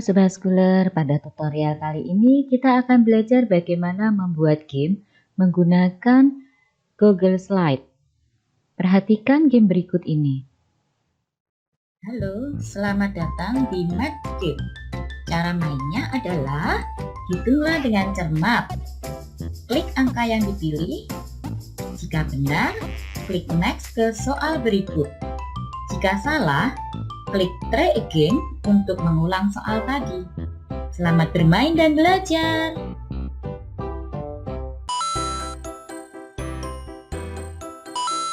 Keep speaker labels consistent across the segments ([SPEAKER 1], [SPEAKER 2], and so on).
[SPEAKER 1] Sobat Scholar, pada tutorial kali ini kita akan belajar bagaimana membuat game menggunakan Google Slide. Perhatikan game berikut ini.
[SPEAKER 2] Halo, selamat datang di Math Game. Cara mainnya adalah hitunglah dengan cermat. Klik angka yang dipilih. Jika benar, klik next ke soal berikut. Jika salah, klik try again untuk mengulang soal tadi. Selamat bermain dan belajar.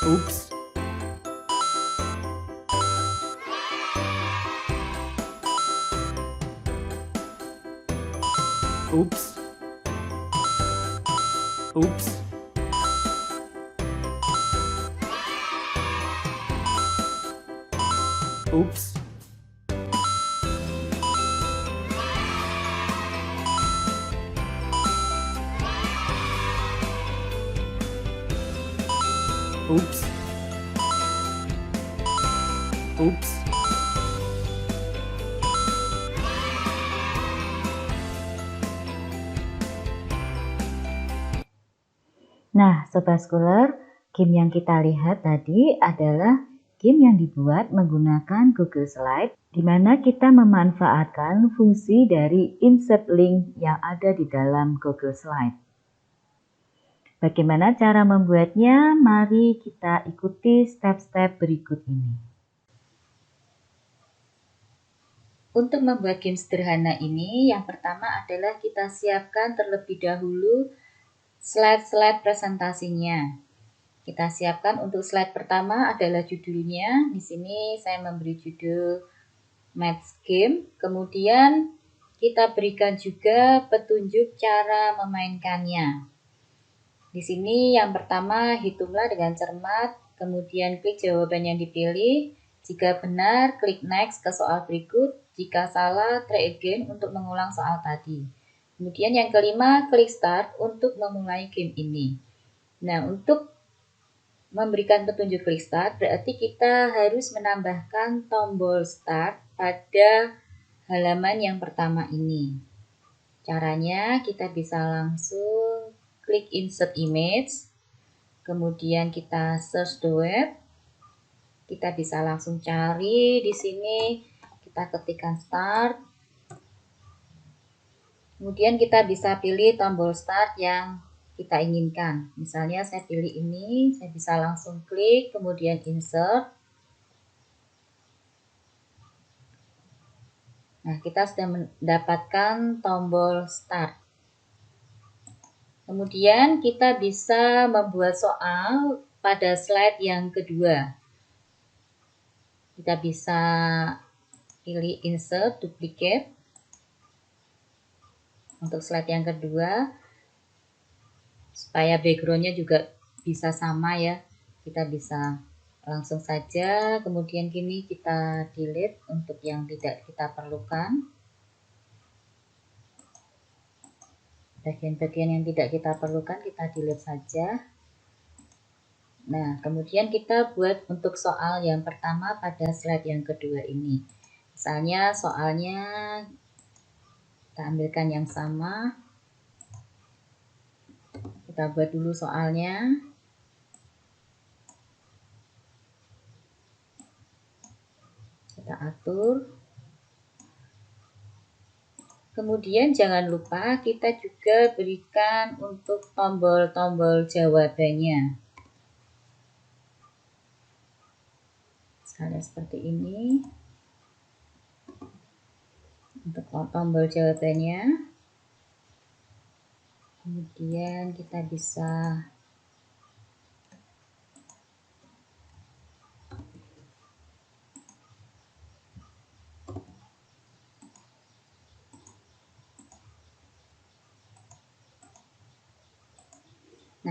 [SPEAKER 3] Oops. Oops. Oops. Oops. Oops. Oops.
[SPEAKER 1] Nah, Sobat Scholar, game yang kita lihat tadi adalah game yang dibuat menggunakan Google Slide, di mana kita memanfaatkan fungsi dari insert link yang ada di dalam Google Slide. Bagaimana cara membuatnya? Mari kita ikuti step-step berikut ini. Untuk membuat game sederhana ini, yang pertama adalah kita siapkan terlebih dahulu slide-slide presentasinya. Kita siapkan untuk slide pertama adalah judulnya. Di sini saya memberi judul Math Game. Kemudian kita berikan juga petunjuk cara memainkannya. Di sini yang pertama, hitunglah dengan cermat, kemudian klik jawaban yang dipilih. Jika benar, klik next ke soal berikut. Jika salah, try again untuk mengulang soal tadi. Kemudian yang kelima, klik start untuk memulai game ini. Nah, untuk memberikan petunjuk klik start, berarti kita harus menambahkan tombol start pada halaman yang pertama ini. Caranya kita bisa langsung klik insert image, kemudian kita search the web. Kita bisa langsung cari di sini, kita ketikkan start. Kemudian kita bisa pilih tombol start yang kita inginkan. Misalnya saya pilih ini, saya bisa langsung klik, kemudian insert. Nah, kita sudah mendapatkan tombol start. Kemudian kita bisa membuat soal pada slide yang kedua. Kita bisa pilih insert, duplicate. Untuk slide yang kedua, supaya backgroundnya juga bisa sama ya, kita bisa langsung saja. Kemudian gini kita delete untuk yang tidak kita perlukan. Bagian-bagian yang tidak kita perlukan kita delete saja. Nah, kemudian kita buat untuk soal yang pertama pada slide yang kedua ini. Misalnya soalnya kita ambilkan yang sama. Kita buat dulu soalnya. Kita atur. Kemudian jangan lupa kita juga berikan untuk tombol-tombol jawabannya. Misalnya seperti ini. Untuk tombol jawabannya. Kemudian kita bisa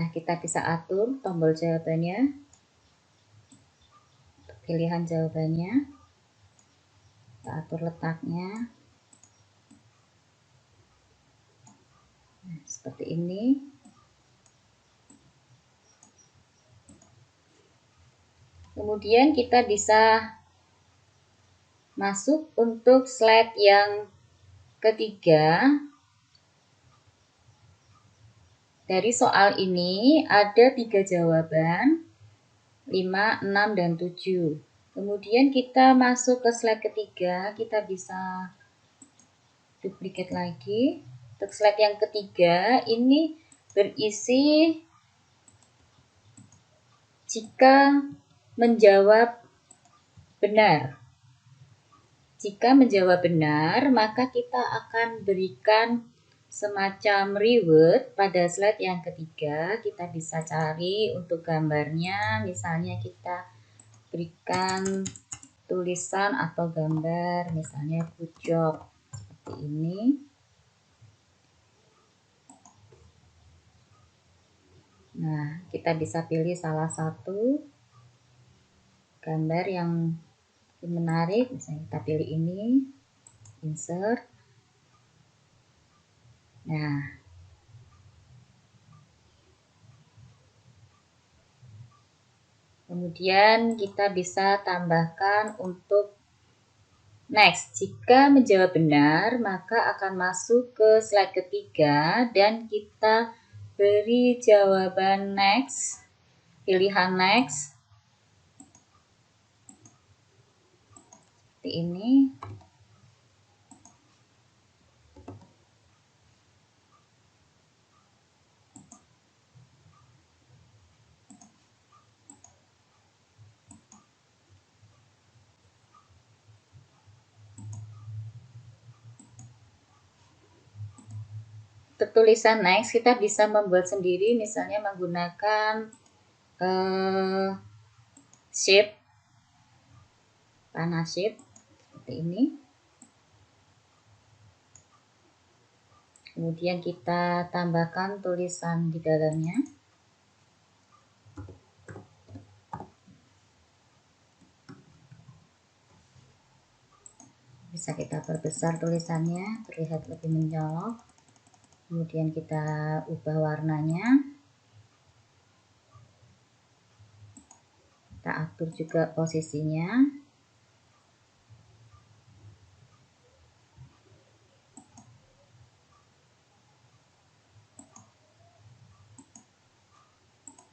[SPEAKER 1] kita bisa atur tombol jawabannya, pilihan jawabannya, kita atur letaknya. Nah, seperti ini. Kemudian kita bisa masuk untuk slide yang ketiga, dari soal ini ada 3 jawaban, 5, 6, dan 7. Kemudian kita masuk ke slide ketiga, kita bisa duplicate lagi. Untuk slide yang ketiga, ini berisi jika menjawab benar. Jika menjawab benar, maka kita akan berikan semacam reward pada slide yang ketiga. Kita bisa cari untuk gambarnya, misalnya kita berikan tulisan atau gambar, misalnya good job, seperti ini. Nah, kita bisa pilih salah satu gambar yang menarik, misalnya kita pilih ini, insert. Nah, kemudian kita bisa tambahkan untuk next. Jika menjawab benar, maka akan masuk ke slide ketiga dan kita beri jawaban next, pilihan next. Seperti ini. Untuk tulisan next kita bisa membuat sendiri, misalnya menggunakan shape, panah shape seperti ini. Kemudian kita tambahkan tulisan di dalamnya. Bisa kita perbesar tulisannya, terlihat lebih mencolok. Kemudian kita ubah warnanya. Kita atur juga posisinya.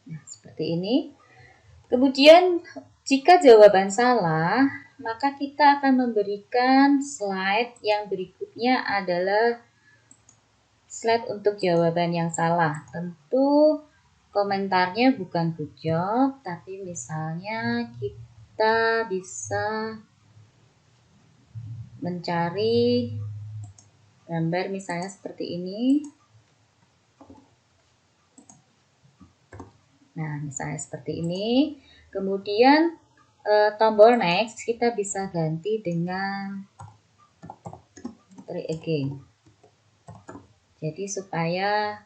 [SPEAKER 1] Nah, seperti ini. Kemudian jika jawaban salah, maka kita akan memberikan slide yang berikutnya adalah slide untuk jawaban yang salah. Tentu komentarnya bukan good job, tapi misalnya kita bisa mencari gambar misalnya seperti ini. Nah, misalnya seperti ini. Kemudian tombol next kita bisa ganti dengan try again. Jadi supaya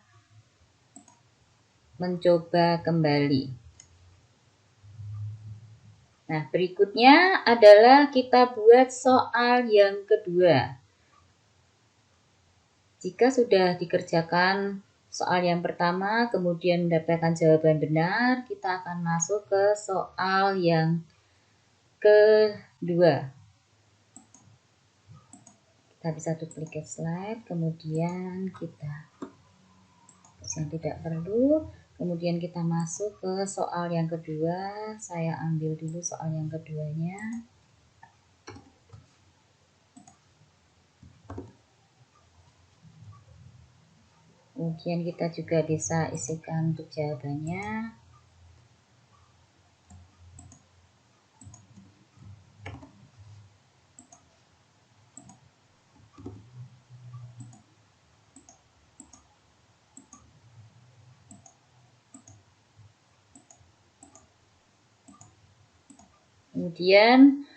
[SPEAKER 1] mencoba kembali. Nah, berikutnya adalah kita buat soal yang kedua. Jika sudah dikerjakan soal yang pertama, kemudian mendapatkan jawaban benar, kita akan masuk ke soal yang kedua. Kita bisa duplicate slide, kemudian kita yang tidak perlu, kemudian kita masuk ke soal yang kedua. Saya ambil dulu soal yang keduanya. Kemudian kita juga bisa isikan untuk jawabannya. Kemudian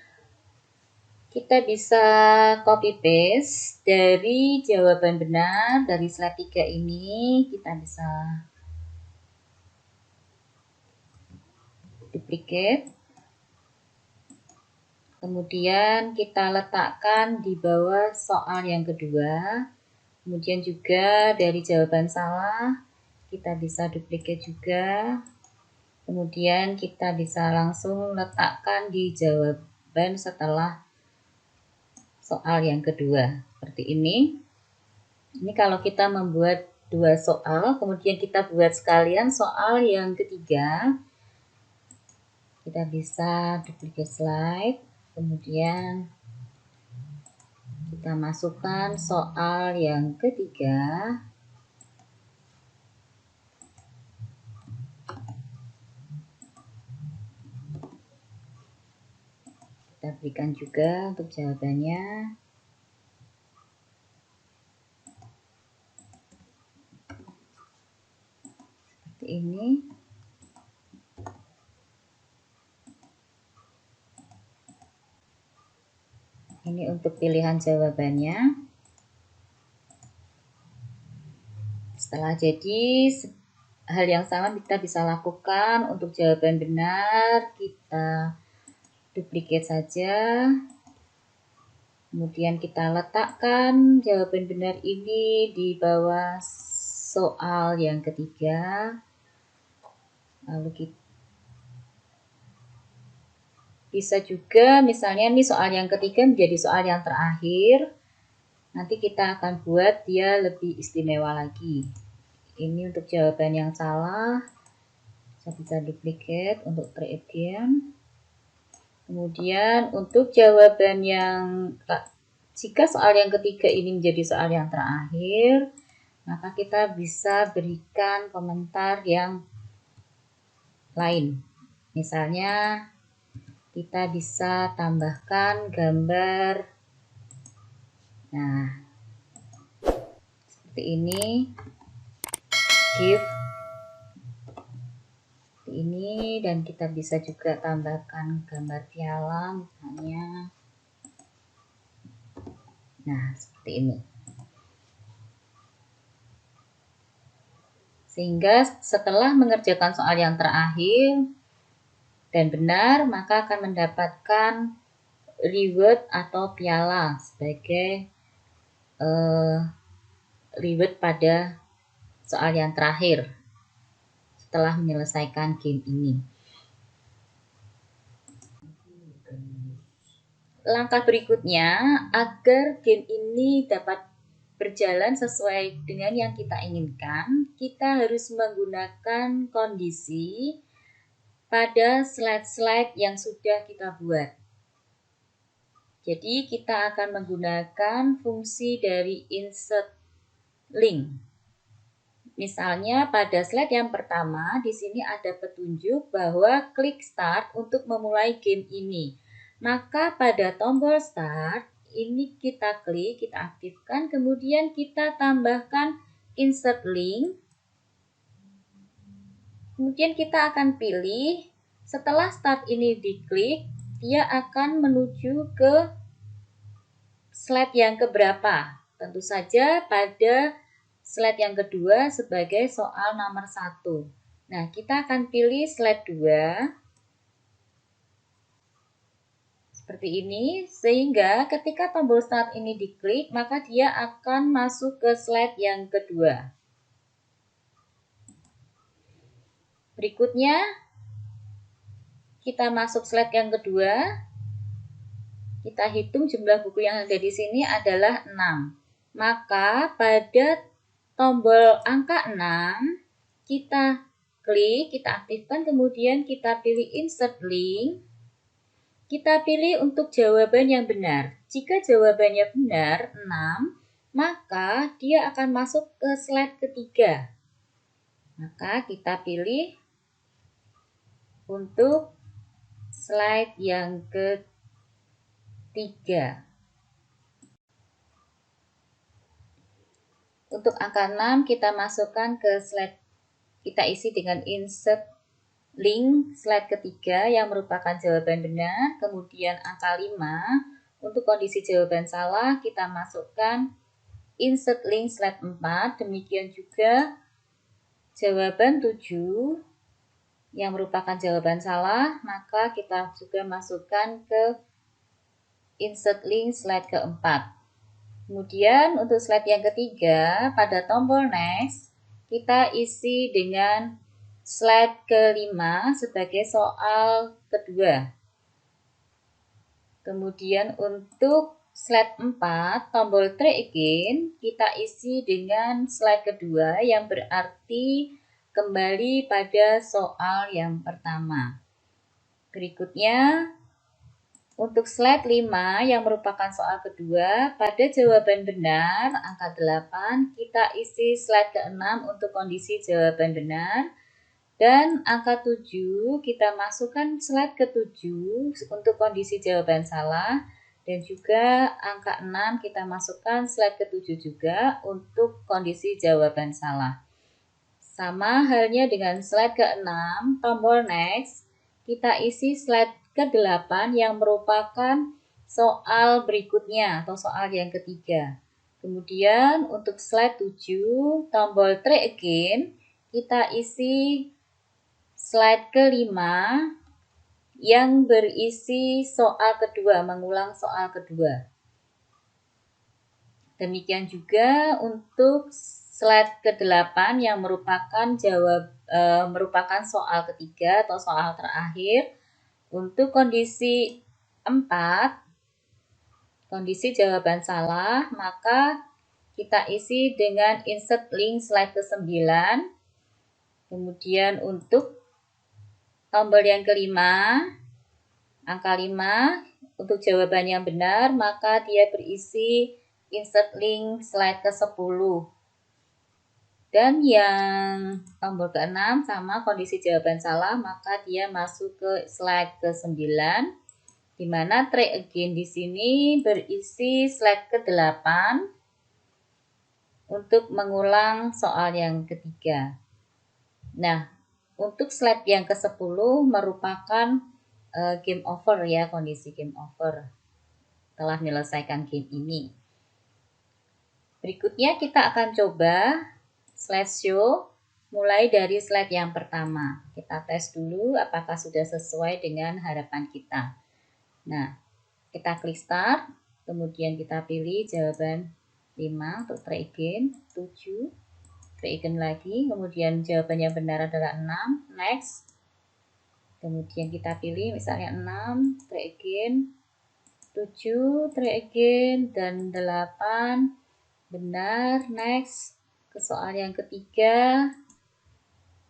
[SPEAKER 1] kita bisa copy paste dari jawaban benar dari slide 3 ini, kita bisa duplicate. Kemudian kita letakkan di bawah soal yang kedua. Kemudian juga dari jawaban salah kita bisa duplicate juga. Kemudian kita bisa langsung letakkan di jawaban setelah soal yang kedua. Seperti ini. Ini kalau kita membuat 2 soal, kemudian kita buat sekalian soal yang ketiga. Kita bisa duplicate slide, kemudian kita masukkan soal yang ketiga. Kita berikan juga untuk jawabannya. Seperti ini. Ini untuk pilihan jawabannya. Setelah jadi, hal yang sama kita bisa lakukan untuk jawaban benar. Kita duplicate saja. Kemudian kita letakkan jawaban benar ini di bawah soal yang ketiga. Lalu kita bisa juga misalnya ini soal yang ketiga menjadi soal yang terakhir. Nanti kita akan buat dia lebih istimewa lagi. Ini untuk jawaban yang salah. Saya bisa duplicate untuk try again. Kemudian untuk jawaban yang jika soal yang ketiga ini menjadi soal yang terakhir, maka kita bisa berikan komentar yang lain. Misalnya kita bisa tambahkan gambar. Nah, seperti ini. Give ini, dan kita bisa juga tambahkan gambar piala misalnya. Nah, seperti ini. Sehingga setelah mengerjakan soal yang terakhir dan benar, maka akan mendapatkan reward atau piala sebagai reward pada soal yang terakhir setelah menyelesaikan game ini. Langkah berikutnya, agar game ini dapat berjalan sesuai dengan yang kita inginkan, kita harus menggunakan kondisi pada slide-slide yang sudah kita buat. Jadi kita akan menggunakan fungsi dari insert link. Misalnya pada slide yang pertama, di sini ada petunjuk bahwa klik start untuk memulai game ini. Maka pada tombol start, ini kita klik, kita aktifkan, kemudian kita tambahkan insert link. Kemudian kita akan pilih, setelah start ini diklik, dia akan menuju ke slide yang keberapa. Tentu saja pada slide yang kedua sebagai soal nomor 1. Nah, kita akan pilih slide 2. Seperti ini, sehingga ketika tombol start ini diklik, maka dia akan masuk ke slide yang kedua. Berikutnya, kita masuk slide yang kedua. Kita hitung jumlah buku yang ada di sini adalah 6. Maka pada tombol angka 6, kita klik, kita aktifkan, kemudian kita pilih insert link. Kita pilih untuk jawaban yang benar. Jika jawabannya benar, 6, maka dia akan masuk ke slide ketiga. Maka kita pilih untuk slide yang ketiga. Untuk angka 6 kita masukkan ke slide, kita isi dengan insert link slide ketiga yang merupakan jawaban benar. Kemudian angka 5 untuk kondisi jawaban salah kita masukkan insert link slide 4. Demikian juga jawaban 7 yang merupakan jawaban salah, maka kita juga masukkan ke insert link slide keempat. Kemudian untuk slide yang ketiga, pada tombol next, kita isi dengan slide kelima sebagai soal kedua. Kemudian untuk slide 4, tombol try again, kita isi dengan slide kedua yang berarti kembali pada soal yang pertama. Berikutnya, untuk slide 5 yang merupakan soal kedua, pada jawaban benar, angka 8, kita isi slide ke-6 untuk kondisi jawaban benar. Dan angka 7 kita masukkan slide ke-7 untuk kondisi jawaban salah. Dan juga angka 6 kita masukkan slide ke-7 juga untuk kondisi jawaban salah. Sama halnya dengan slide ke-6, tombol next, kita isi slide ke-8 yang merupakan soal berikutnya atau soal yang ketiga. Kemudian untuk slide 7, tombol try again, kita isi slide ke-5 yang berisi soal kedua, mengulang soal kedua. Demikian juga untuk slide ke-8 yang merupakan merupakan soal ketiga atau soal terakhir. Untuk kondisi 4, kondisi jawaban salah, maka kita isi dengan insert link slide ke-9. Kemudian untuk tombol yang kelima, angka 5, untuk jawaban yang benar, maka dia berisi insert link slide ke-10. Dan yang tombol ke-6 sama kondisi jawaban salah, maka dia masuk ke slide ke-9, di mana try again di sini berisi slide ke-8 untuk mengulang soal yang ketiga. Nah, untuk slide yang ke-10 merupakan game over ya, kondisi game over. Telah menyelesaikan game ini. Berikutnya kita akan coba slideshow mulai dari slide yang pertama. Kita tes dulu apakah sudah sesuai dengan harapan kita. Nah, kita klik start, kemudian kita pilih jawaban 5 untuk try again, 7. Again lagi, kemudian jawaban yang benar adalah 6, next. Kemudian kita pilih misalnya 6, try again, 7, try again, dan 8, benar, next. Ke soal yang ketiga,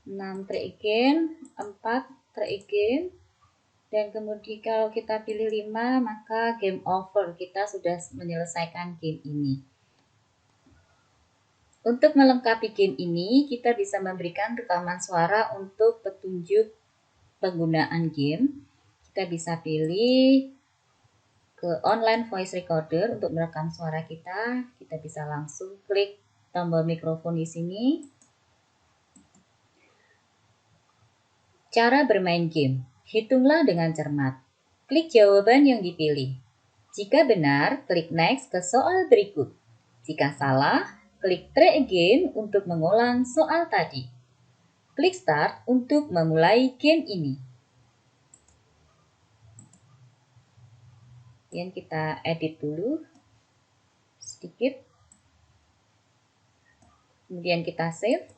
[SPEAKER 1] 6, try again, 4, try again, dan kemudian kalau kita pilih 5, maka game over, kita sudah menyelesaikan game ini. Untuk melengkapi game ini, kita bisa memberikan rekaman suara untuk petunjuk penggunaan game. Kita bisa pilih ke online voice recorder untuk merekam suara kita. Kita bisa langsung klik tombol mikrofon di sini. Cara bermain game. Hitunglah dengan cermat. Klik jawaban yang dipilih. Jika benar, klik next ke soal berikut. Jika salah, klik try again untuk mengulang soal tadi. Klik start untuk memulai game ini. Kemudian kita edit dulu sedikit. Kemudian kita save.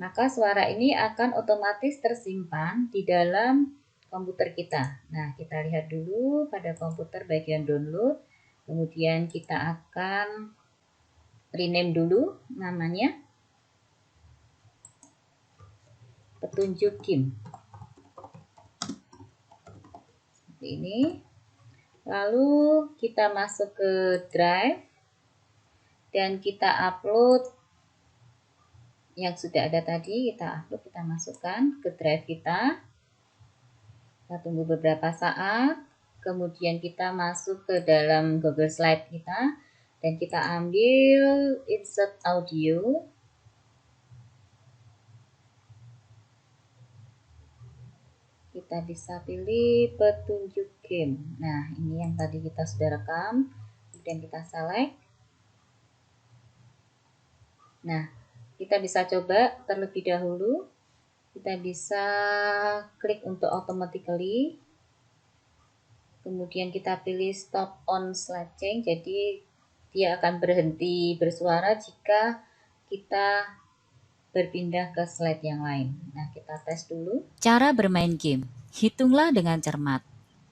[SPEAKER 1] Maka suara ini akan otomatis tersimpan di dalam komputer kita. Nah, kita lihat dulu pada komputer bagian download. Kemudian kita akan rename dulu namanya. Petunjuk game. Seperti ini. Lalu kita masuk ke drive. Dan kita upload yang sudah ada tadi, kita upload, kita masukkan ke drive kita. Kita tunggu beberapa saat. Kemudian kita masuk ke dalam Google Slide kita. Dan kita ambil insert audio. Kita bisa pilih petunjuk game. Nah, ini yang tadi kita sudah rekam. Kemudian kita select. Nah, kita bisa coba terlebih dahulu. Kita bisa klik untuk automatically. Kemudian kita pilih stop on slide change. Jadi dia akan berhenti bersuara jika kita berpindah ke slide yang lain. Nah, kita tes dulu.
[SPEAKER 2] Cara bermain game. Hitunglah dengan cermat.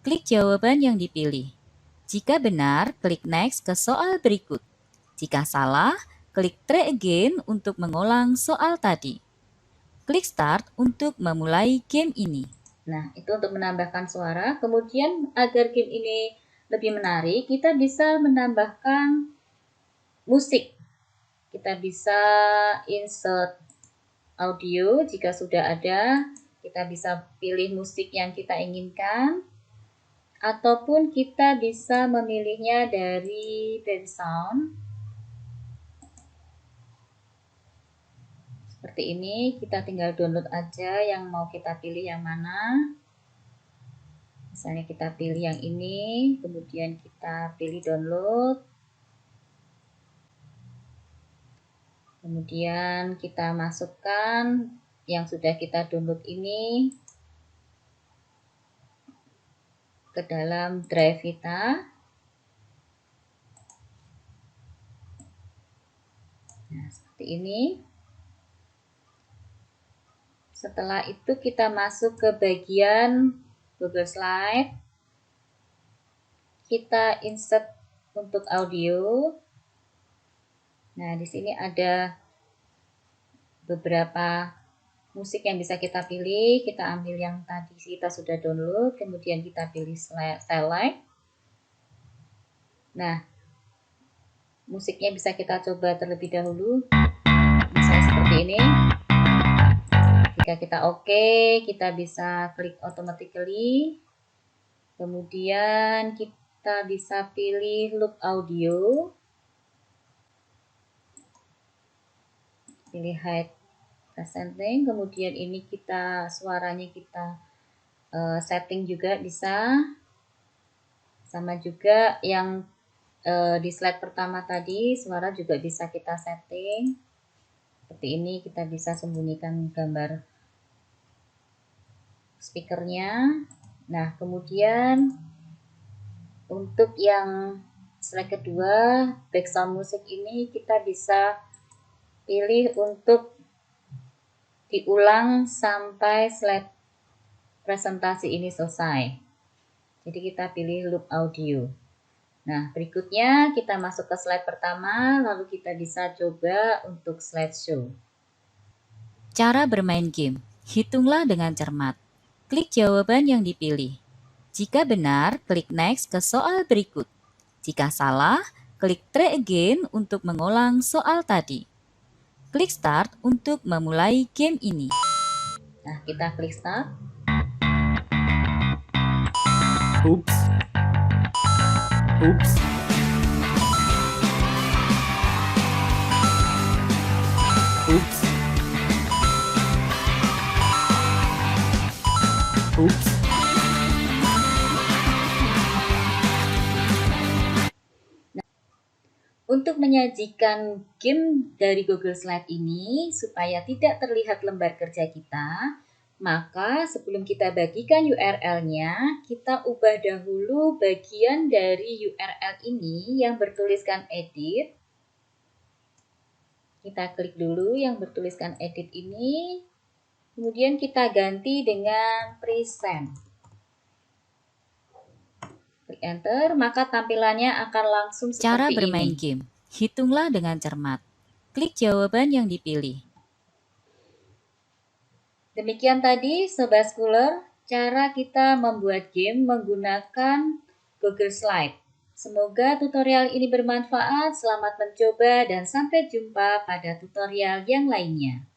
[SPEAKER 2] Klik jawaban yang dipilih. Jika benar, klik next ke soal berikut. Jika salah, klik try again untuk mengulang soal tadi. Klik start untuk memulai game ini.
[SPEAKER 1] Nah, itu untuk menambahkan suara. Kemudian agar game ini lebih menarik, kita bisa menambahkan musik. Kita bisa insert audio jika sudah ada. Kita bisa pilih musik yang kita inginkan. Ataupun kita bisa memilihnya dari sound. Seperti ini, kita tinggal download aja yang mau kita pilih yang mana. Misalnya kita pilih yang ini, kemudian kita pilih download. Kemudian kita masukkan yang sudah kita download ini ke dalam drive kita. Nah, seperti ini. Setelah itu kita masuk ke bagian Google Slide. Kita insert untuk audio. Nah, di sini ada beberapa musik yang bisa kita pilih. Kita ambil yang tadi kita sudah download, kemudian kita pilih select. Nah, musiknya bisa kita coba terlebih dahulu. Misalnya seperti ini. Jika kita oke, kita bisa klik automatically. Kemudian kita bisa pilih loop audio. Pilih hide presenting, kemudian ini kita suaranya kita setting juga bisa. Sama juga yang di slide pertama tadi, suara juga bisa kita setting. Seperti ini kita bisa sembunyikan gambar speakernya. Nah, kemudian untuk yang slide kedua, background musik ini kita bisa pilih untuk diulang sampai slide presentasi ini selesai. Jadi kita pilih loop audio. Nah, berikutnya kita masuk ke slide pertama, lalu kita bisa coba untuk slideshow.
[SPEAKER 2] Cara bermain game. Hitunglah dengan cermat. Klik jawaban yang dipilih. Jika benar, klik next ke soal berikut. Jika salah, klik try again untuk mengulang soal tadi. Klik start untuk memulai game ini.
[SPEAKER 1] Nah, kita klik start.
[SPEAKER 3] Oops. Oops. Oops. Oops.
[SPEAKER 1] Untuk menyajikan game dari Google Slide ini supaya tidak terlihat lembar kerja kita, maka sebelum kita bagikan URL-nya, kita ubah dahulu bagian dari URL ini yang bertuliskan edit. Kita klik dulu yang bertuliskan edit ini, kemudian kita ganti dengan present. Klik enter, maka tampilannya akan langsung seperti ini.
[SPEAKER 2] Cara bermain game. Hitunglah dengan cermat. Klik jawaban yang dipilih.
[SPEAKER 1] Demikian tadi Sobat Schooler, cara kita membuat game menggunakan Google Slide. Semoga tutorial ini bermanfaat, selamat mencoba dan sampai jumpa pada tutorial yang lainnya.